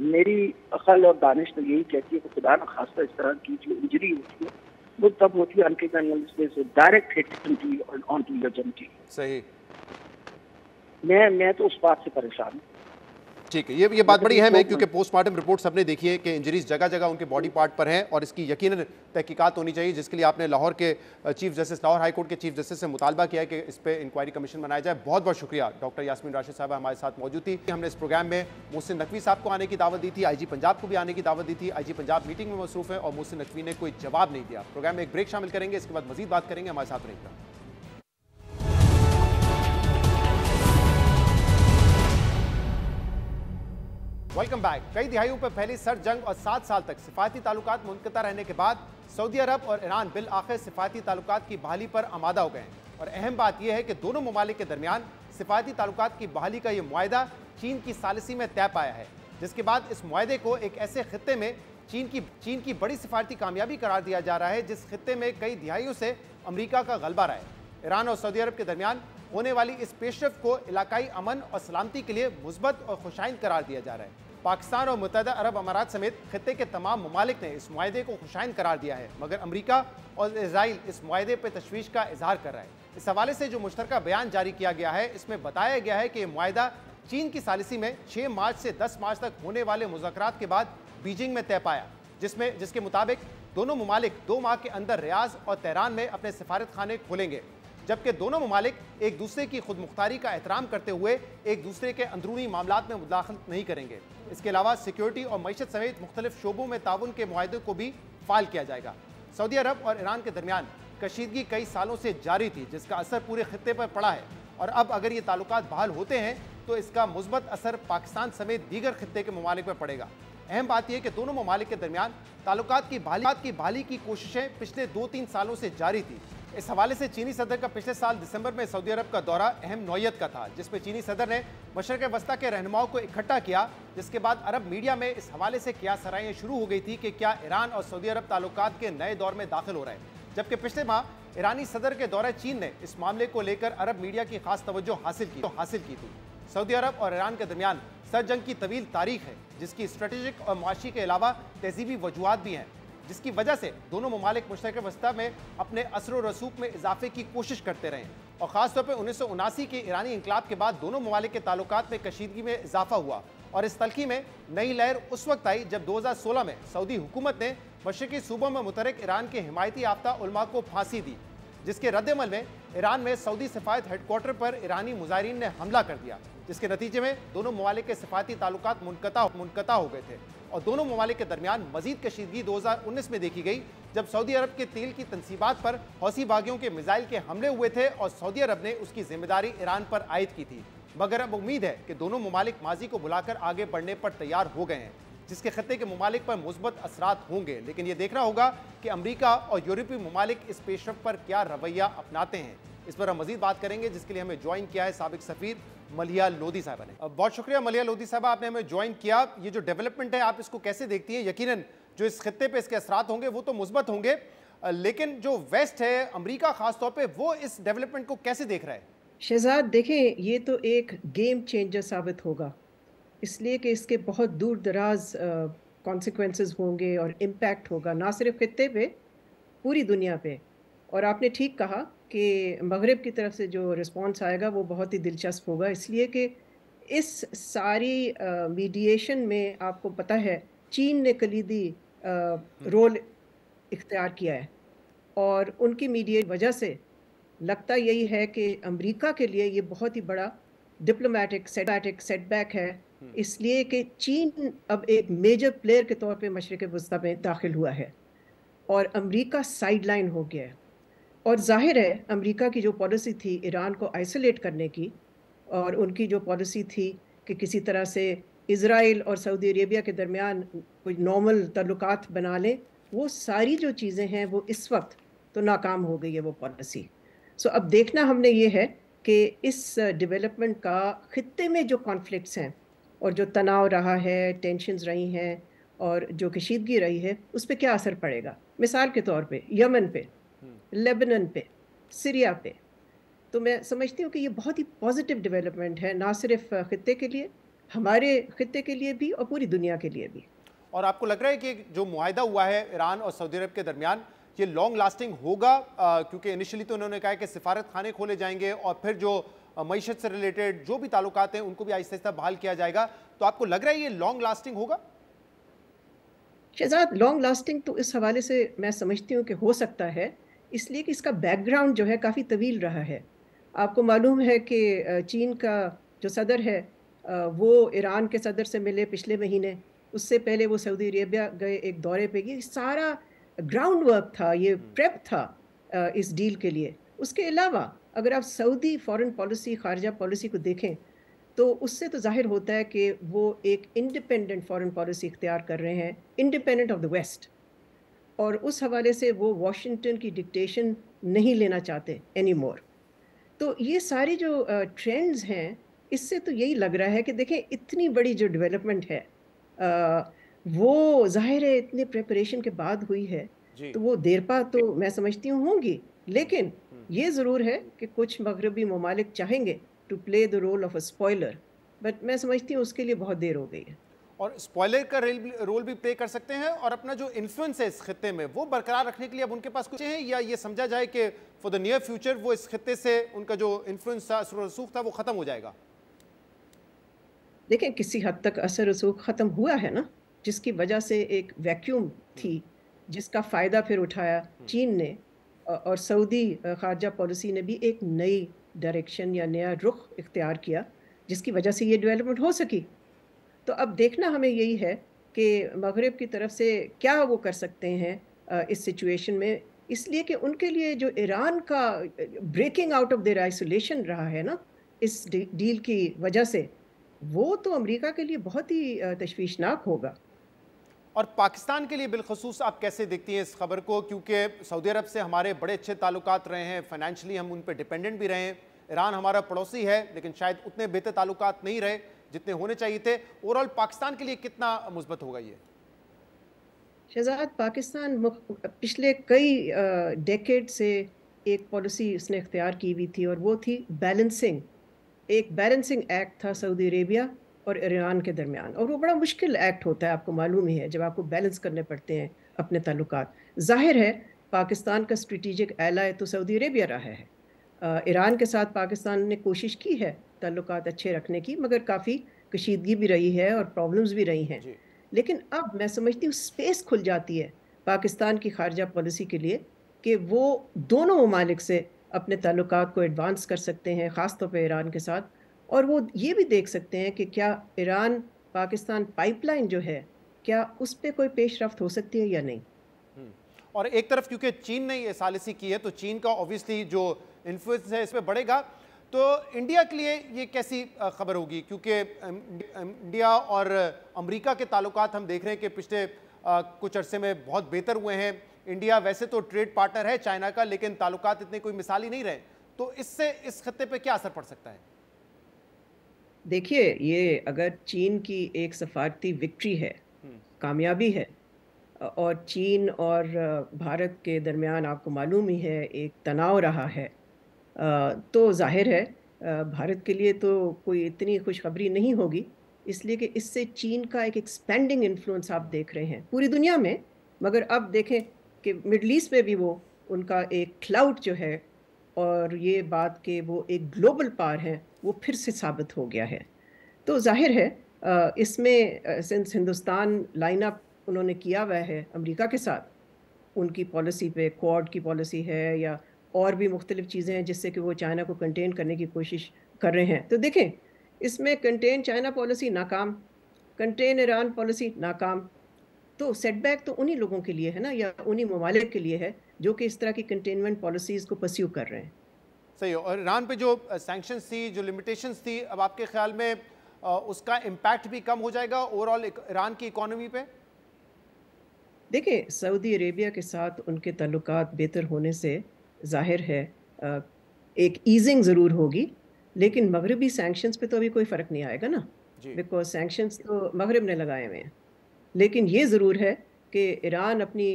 मेरी अकल और दानिश तो यही कहती है कि खुदा न खास्ता इस तरह की जो इंजरी होती है वो तब होती है unconditional direct hit on to your gentry. सही, मैं तो उस बात से परेशान हूँ। ठीक है, ये बात बड़ी अहम है क्योंकि पोस्टमार्टम रिपोर्ट सबने देखी है कि इंजरीज जगह जगह उनके बॉडी पार्ट पर हैं और इसकी यकीनन तहकीकात होनी चाहिए, जिसके लिए आपने लाहौर के chief justice, Lahore high court के चीफ जस्टिस से मुतालबा किया है कि इस पर इंक्वायरी कमीशन बनाया जाए। बहुत बहुत शुक्रिया। डॉक्टर यास्मीन राशिद साहब हमारे साथ मौजूद थी। हमने इस प्रोग्राम में मोहसिन नकवी साहब को आने की दावत दी थी, आईजी पंजाब को भी आने की दावत दी थी। आईजी पंजाब मीटिंग में मसरूफ है और मोहसिन नकवी ने कोई जवाब नहीं दिया। प्रोग्राम में एक ब्रेक शामिल करेंगे, इसके बाद मजीद बात करेंगे। हमारे साथ रहिएगा। Welcome back. कई दिहाइयों पर फैली सर्द जंग और 7 साल तक सिफारती ताल्लुकात मुनक़ता रहने के बाद सऊदी अरब और ईरान बिल आखिर सिफारती ताल्लुकात की बहाली पर आमादा हो गए हैं। और अहम बात यह है कि दोनों ममालिक के दरमियान सिफारती ताल्लुकात की बहाली का यह मुआहदा चीन की सालिसी में तय पाया है, जिसके बाद इस मुआहदे को एक ऐसे खित्ते में चीन की बड़ी सिफारती कामयाबी करार दिया जा रहा है जिस खित्ते में कई दिहाइयों से अमरीका का गलबा रहा है। ईरान और सऊदी अरब के दरमियान होने वाली इस पेशरफ्त को इलाकाई अमन और सलामती के लिए मुस्बत और खुशाइंद करार दिया जा रहा है। पाकिस्तान और मुत्तहदा अरब अमारात समेत खित्ते के तमाम ममालिक ने इस मुआहदे को खुशाइन करार दिया है, मगर अमरीका और इजराइल इस मुआहदे पर तशवीश का इजहार कर रहा है। इस हवाले से जो मुश्तरका बयान जारी किया गया है, इसमें बताया गया है कि यह मुआहदा चीन की सालिसी में 6 मार्च से 10 मार्च तक होने वाले मुज़ाकरात के बाद बीजिंग में तय पाया, जिसके मुताबिक दोनों ममालिक 2 माह के अंदर रियाज और तेहरान में अपने सफारत खाने खोलेंगे, जबकि दोनों ममालिक एक दूसरे की खुद मुख्तारी का एहतराम करते हुए एक दूसरे के अंदरूनी मामलात में मुदाखलत नहीं करेंगे। इसके अलावा सिक्योरिटी और मईशत समेत मुख्तलिफ शोबों में ताउन के मुआहदे को भी फाल किया जाएगा। सऊदी अरब और ईरान के दरमियान कशीदगी कई सालों से जारी थी, जिसका असर पूरे खित्ते पर पड़ा है, और अब अगर ये ताल्लुकात बहाल होते हैं तो इसका मुस्बत असर पाकिस्तान समेत दीगर खित्ते के ममालिक पर पड़ेगा। अहम बात यह कि दोनों ममालिक के दरमियान ताल्लुकात की बहाली की कोशिशें पिछले 2-3 सालों से जारी थी। इस हवाले से चीनी सदर का पिछले साल दिसंबर में सऊदी अरब का दौरा अहम नौयत का था, जिसमें चीनी सदर ने मशरक़ वस्ता के रहनुमाओं को इकट्ठा किया, जिसके बाद अरब मीडिया में इस हवाले से क़ियास-सराइयाँ शुरू हो गई थी कि क्या ईरान और सऊदी अरब ताल्लुकात के नए दौर में दाखिल हो रहे हैं। जबकि पिछले माह ईरानी सदर के दौरे चीन ने इस मामले को लेकर अरब मीडिया की खास तवज्जो हासिल की थी। सऊदी अरब और ईरान के दरमियान सरजंग की तवील तारीख है, जिसकी स्ट्रेटेजिक और मुआशी के अलावा तहजीबी वजूहात भी हैं, जिसकी वजह से दोनों ममालिक मुश्तरका वस्ता में अपने असर व रसूख में इजाफे की कोशिश करते रहे, और ख़ासतौर पर 1979 के ईरानी इनकलाब के बाद दोनों ममालिक के ताल्लुकात में कशीदगी में इजाफा हुआ। और इस तलखी में नई लहर उस वक्त आई जब 2016 में सऊदी हुकूमत ने मशरक़ी सूबों में मुतहरिक ईरान के हिमायती याफ्ता उलमा को फांसी दी, जिसके रद्दमल में ईरान में सऊदी सफारत हेडक्वार्टर पर ईरानी मुजाहिरीन ने हमला कर दिया, जिसके नतीजे में दोनों ममालिक के सफारती ताल्लुकात मुनक़ता हो गए थे, और दोनों ममालिक के दरमियान मजीद कशीदगी 2019 में देखी गई, जब सऊदी अरब के तेल की तनसीबात पर हौसी बागियों के मिसाइल के हमले हुए थे और सऊदी अरब ने उसकी जिम्मेदारी ईरान पर आयद की थी। मगर अब उम्मीद है कि दोनों ममालिक माजी को बुलाकर आगे बढ़ने पर तैयार हो गए हैं, जिसके खत्ते के ममालिक पर मुस्बत असरात होंगे। लेकिन यह देखना होगा कि अमरीका और यूरोपीय ममालिक इस पेशरफ पर क्या रवैया अपनाते हैं। इस पर हम मजीद बात करेंगे, जिसके लिए हमें ज्वाइन किया है साबिक सफ़ीर मलिहा लोधी साहबा ने। बहुत शुक्रिया मलिहा लोधी साहबा, आपने हमें ज्वाइन किया। ये जो डेवलपमेंट है आप इसको कैसे देखती हैं? यकीनन जो इस खत्ते पे इसके असरात होंगे वो तो मुस्बत होंगे, लेकिन जो वेस्ट है, अमरीका खास तौर पे, वो इस डेवलपमेंट को कैसे देख रहा है? शहजाद देखें, ये तो एक गेम चेंजर साबित होगा, इसलिए कि इसके बहुत दूर दराज कॉन्सिक्वेंसेस होंगे और इम्पैक्ट होगा, ना सिर्फ खत्ते पे, पूरी दुनिया पे। और आपने ठीक कहा कि मगरिब की तरफ से जो रिस्पांस आएगा वो बहुत ही दिलचस्प होगा, इसलिए कि इस सारी मीडिएशन में आपको पता है चीन ने कलीदी रोल इख्तियार किया है, और उनकी मीडिएट वजह से लगता यही है कि अमेरिका के लिए ये बहुत ही बड़ा डिप्लोमेटिक सेटबैक है, इसलिए कि चीन अब एक मेजर प्लेयर के तौर पे मशरिक़ वस्ता में दाखिल हुआ है और अमेरिका साइडलाइन हो गया है। और जाहिर है अमेरिका की जो पॉलिसी थी ईरान को आइसोलेट करने की, और उनकी जो पॉलिसी थी कि किसी तरह से इज़राइल और सऊदी अरेबिया के दरमियान कोई नॉर्मल ताल्लुकात बना लें, वो सारी जो चीज़ें हैं वो इस वक्त तो नाकाम हो गई है वो पॉलिसी। सो अब देखना हमने ये है कि इस डेवलपमेंट का खित्ते में जो कॉन्फ्लिक्ट्स हैं और जो तनाव रहा है, टेंशन्स रही हैं और जो कशीदगी रही है, उस पर क्या असर पड़ेगा। मिसाल के तौर पे यमन पे, लेबनान पे, सीरिया पे, तो मैं समझती हूँ कि ये बहुत ही पॉजिटिव डेवलपमेंट है, ना सिर्फ खित्ते के लिए, हमारे खित्ते के लिए भी और पूरी दुनिया के लिए भी। और आपको लग रहा है कि जो मुआहिदा हुआ है ईरान और सऊदी अरब के दरमियान, ये लॉन्ग लास्टिंग होगा? क्योंकि इनिशियली तो उन्होंने कहा कि सिफारत खाने खोले जाएंगे और फिर जो मईशत से रिलेटेड जो भी ताल्लुकात हैं उनको भी आहिस्ता आहिस्ता बहाल किया जाएगा, तो आपको लग रहा है ये लॉन्ग लास्टिंग होगा? शहजाद, लॉन्ग लास्टिंग तो इस हवाले से मैं समझती हूँ कि हो सकता है, इसलिए कि इसका बैकग्राउंड जो है काफ़ी तवील रहा है। आपको मालूम है कि चीन का जो सदर है वो ईरान के सदर से मिले पिछले महीने, उससे पहले वो सऊदी अरेबिया गए एक दौरे पे। ये सारा ग्राउंड वर्क था, ये प्रेप था इस डील के लिए। उसके अलावा अगर आप सऊदी फॉरेन पॉलिसी, खारजा पॉलिसी को देखें तो उससे तो जाहिर होता है कि वो एक इंडिपेंडेंट फॉरेन पॉलिसी इख्तियार कर रहे हैं, इंडिपेंडेंट ऑफ द वेस्ट, और उस हवाले से वो वाशिंगटन की डिक्टेशन नहीं लेना चाहते एनी मोर। तो ये सारी जो ट्रेंड्स हैं, इससे तो यही लग रहा है कि देखें इतनी बड़ी जो डेवलपमेंट है वो जाहिर है इतने प्रिपरेशन के बाद हुई है, तो वो देर पा तो मैं समझती हूँ होंगी, लेकिन ये ज़रूर है कि कुछ मगरबी ममालिक चाहेंगे to play the role of a spoiler, but मैं समझती हूँ उसके लिए बहुत देर हो गई है। और स्पॉयलर का रोल भी प्ले कर सकते हैं और अपना जो इन्फ्लुएंस है इस खित्ते में वो बरकरार रखने के लिए अब उनके पास कुछ है, या ये समझा जाए कि फॉर द नियर फ्यूचर वो इस खित्ते से उनका जो इन्फ्लुएंस था, असर रसूख था, वो खत्म हो जाएगा? देखें, किसी हद तक असर रसूख ख़त्म हुआ है ना, जिसकी वजह से एक वैक्यूम थी जिसका फ़ायदा फिर उठाया चीन ने और सऊदी ख़ारजा पॉलिसी ने भी एक नई डायरेक्शन या नया रुख इख्तियार किया जिसकी वजह से ये डेवलपमेंट हो सकी। तो अब देखना हमें यही है कि मगरिब की तरफ से क्या वो कर सकते हैं इस सिचुएशन में, इसलिए कि उनके लिए जो ईरान का breaking out of their isolation रहा है ना इस डील की वजह से, वो तो अमेरिका के लिए बहुत ही तशवीशनाक होगा। और पाकिस्तान के लिए बिलखसूस आप कैसे देखती हैं इस खबर को, क्योंकि सऊदी अरब से हमारे बड़े अच्छे ताल्लुकात रहे हैं, फाइनेंशियली हम उन पर डिपेंडेंट भी रहे हैं, ईरान हमारा पड़ोसी है लेकिन शायद उतने बेहतर ताल्लुकात नहीं रहे जितने होने चाहिए थे। ओवरऑल पाकिस्तान के लिए कितना मुस्बत होगा ये? शहजाद, पाकिस्तान पिछले कई डेकेड से एक पॉलिसी उसने इख्तियार की हुई थी और वो थी बैलेंसिंग। एक बैलेंसिंग एक्ट था सऊदी अरेबिया और ईरान के दरमियान, और वो बड़ा मुश्किल एक्ट होता है, आपको मालूम ही है, जब आपको बैलेंस करने पड़ते हैं अपने ताल्लुकात। जाहिर है पाकिस्तान का स्ट्रेटेजिक एलाय तो सऊदी अरेबिया रहा है। ईरान के साथ पाकिस्तान ने कोशिश की है ताल्लुकात अच्छे रखने की, मगर काफ़ी कशीदगी भी रही है और प्रॉब्लम्स भी रही हैं। लेकिन अब मैं समझती हूँ स्पेस खुल जाती है पाकिस्तान की खारजा पॉलिसी के लिए कि वो दोनों ममालिक से अपने ताल्लुकात को एडवांस कर सकते हैं, ख़ास तौर पे ईरान के साथ, और वो ये भी देख सकते हैं कि क्या ईरान पाकिस्तान पाइपलाइन जो है क्या उस पर कोई पेशरफ्त हो सकती है या नहीं। और एक तरफ क्योंकि चीन ने ये सालिसी की है तो चीन का ऑब्वियसली जो इन्फ्लुएंस है इस पर बढ़ेगा, तो इंडिया के लिए ये कैसी खबर होगी, क्योंकि इंडिया और अमेरिका के ताल्लुकात हम देख रहे हैं कि पिछले कुछ अरसे में बहुत बेहतर हुए हैं। इंडिया वैसे तो ट्रेड पार्टनर है चाइना का, लेकिन ताल्लुकात इतने कोई मिसाली नहीं रहे, तो इससे इस खत्ते पे क्या असर पड़ सकता है? देखिए, ये अगर चीन की एक सफारती विक्ट्री है, कामयाबी है, और चीन और भारत के दरमियान आपको मालूम ही है एक तनाव रहा है, तो जाहिर है भारत के लिए तो कोई इतनी खुशखबरी नहीं होगी, इसलिए कि इससे चीन का एक एक्सपेंडिंग इन्फ्लुएंस आप देख रहे हैं पूरी दुनिया में। मगर अब देखें कि मिडल ईस्ट में भी वो उनका एक क्लाउड जो है और ये बात कि वो एक ग्लोबल पावर है वो फिर से साबित हो गया है। तो जाहिर है इसमें सिंस हिंदुस्तान लाइनअप उन्होंने किया हुआ है अमेरिका के साथ, उनकी पॉलिसी पे क्वाड की पॉलिसी है या और भी मुख्तलिफ चीज़ें हैं जिससे कि वो चाइना को कंटेन करने की कोशिश कर रहे हैं। तो देखें, इसमें कंटेन चाइना पॉलिसी नाकाम, कंटेन ईरान पॉलिसी नाकाम, तो सेटबैक तो उन्हीं लोगों के लिए है ना, या उन्हीं ममालिक के लिए है जो कि इस तरह की कंटेनमेंट पॉलिसीज़ को परस्यू कर रहे हैं। सही हो। और ईरान पे जो सैंक्शंस थी, जो लिमिटेशंस थी, अब आपके ख्याल में उसका इम्पैक्ट भी कम हो जाएगा ओवरऑल ईरान की इकोनॉमी पे? देखिए, सऊदी अरेबिया के साथ उनके ताल्लुकात बेहतर होने से जाहिर है एक ईजिंग ज़रूर होगी, लेकिन मगरबी सैंक्शंस पे तो अभी कोई फ़र्क नहीं आएगा ना, बिकॉज सैंक्शंस तो मगरब ने लगाए हुए हैं। लेकिन ये ज़रूर है कि ईरान अपनी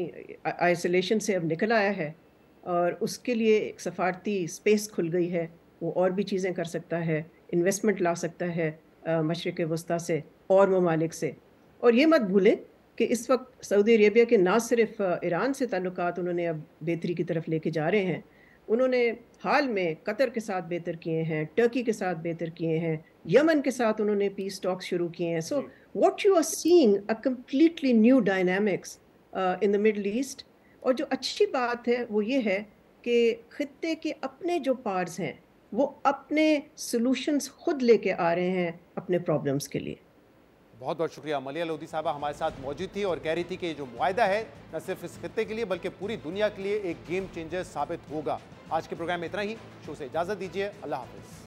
आइसोलेशन से अब निकल आया है और उसके लिए एक सफारती स्पेस खुल गई है, वो और भी चीज़ें कर सकता है, इन्वेस्टमेंट ला सकता है मशरिक़ वस्ता से और ममालिक से। और ये मत भूलें कि इस वक्त सऊदी अरेबिया के ना सिर्फ ईरान से ताल्लुकात उन्होंने अब बेहतरी की तरफ लेके जा रहे हैं, उन्होंने हाल में कतर के साथ बेहतर किए हैं, टर्की के साथ बेहतर किए हैं, यमन के साथ उन्होंने पीस टॉक्स शुरू किए हैं। So what you are seeing a completely new dynamics in the Middle East. और जो अच्छी बात है वो ये है कि खित्ते के अपने जो पार्ट्स हैं वो अपने सॉल्यूशंस खुद लेके आ रहे हैं अपने प्रॉब्लम्स के लिए। बहुत बहुत शुक्रिया। मलिया लोधी साहबा हमारे साथ मौजूद थी और कह रही थी कि जो मुआहदा है न सिर्फ इस खित्ते के लिए बल्कि पूरी दुनिया के लिए एक गेम चेंजर साबित होगा। आज के प्रोग्राम में इतना ही। शो से इजाज़त दीजिए। अल्लाह हाफिज़।